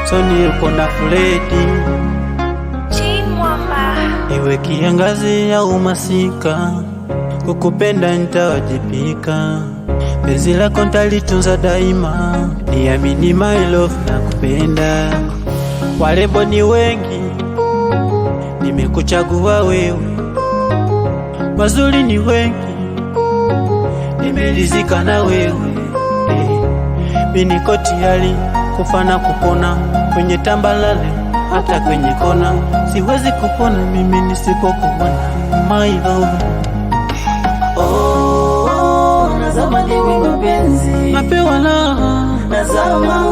Soni yuko na Fredi. Iwe kiangazi au masika, kukupenda nitawajibika. Penzi lako nitalitunza daima, niamini my love na kupenda. Warembo ni wengi, nimekuchagua wewe. Wazuri ni wengi, nimeridhika na wewe. Mimi niko tayari kufa na kupona, kwenye tambalale hata kwenye kona. Siwezi kupona mimi nisipokuona my love. Nazama diwi mapenzi, napewa raha, nazama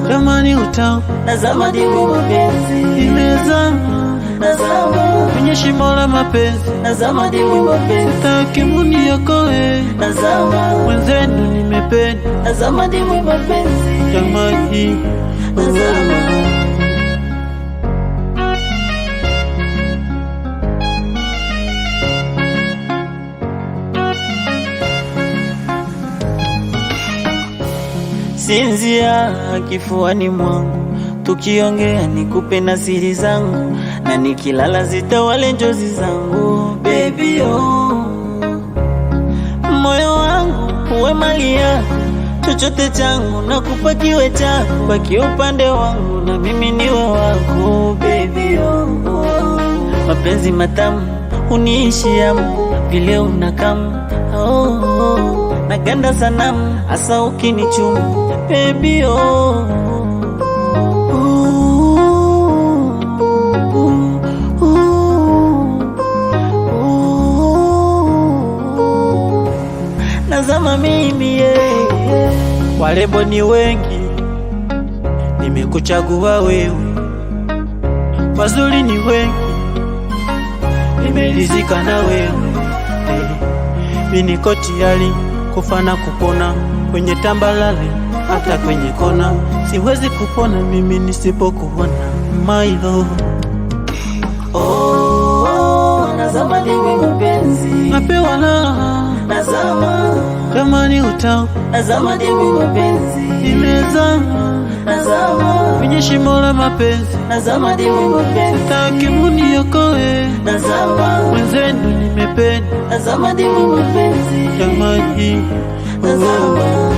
jamani utamu, nazama diwi mapenzi, nimezama, nazama kwenye shimo la mapenzi, nazama diwi mapenzi, sitaki muniokoe, nazama mwenzenu nimependa, nazama diwi mapenzi, jamani nazama. Sinzia kifuani mwangu, tukiongea nikupe na siri zangu, na nikilala zitawale njozi zangu. Baby moyo wangu uwe mali yako, chochote changu na kupa kiwe chako. Baki upande wangu na mimi niwe wako. Baby mapenzi matamu uniishia vile unakamu. Naganda sanamu asa ukinichumu. Baby nazama mimi Warembo ni wengi, nimekuchagua wewe. Wazuri ni wengi, nimeridhika na wewe. Mimi niko tayari kufa na kupona, kwenye tambalale hata kwenye kona. Siwezi kupona mimi nisipokuona my love. nazama diwi mapenzi, napewa raha, nazama jamani utamu, nazama diwi mapenzi, nimezama, nazama kwenye shimo la mapenzi, nazama diwi mapenzi, sitaki muniokoe, nazama mwenzenu nimependa, nazama diwi mapenzi, jamani nazama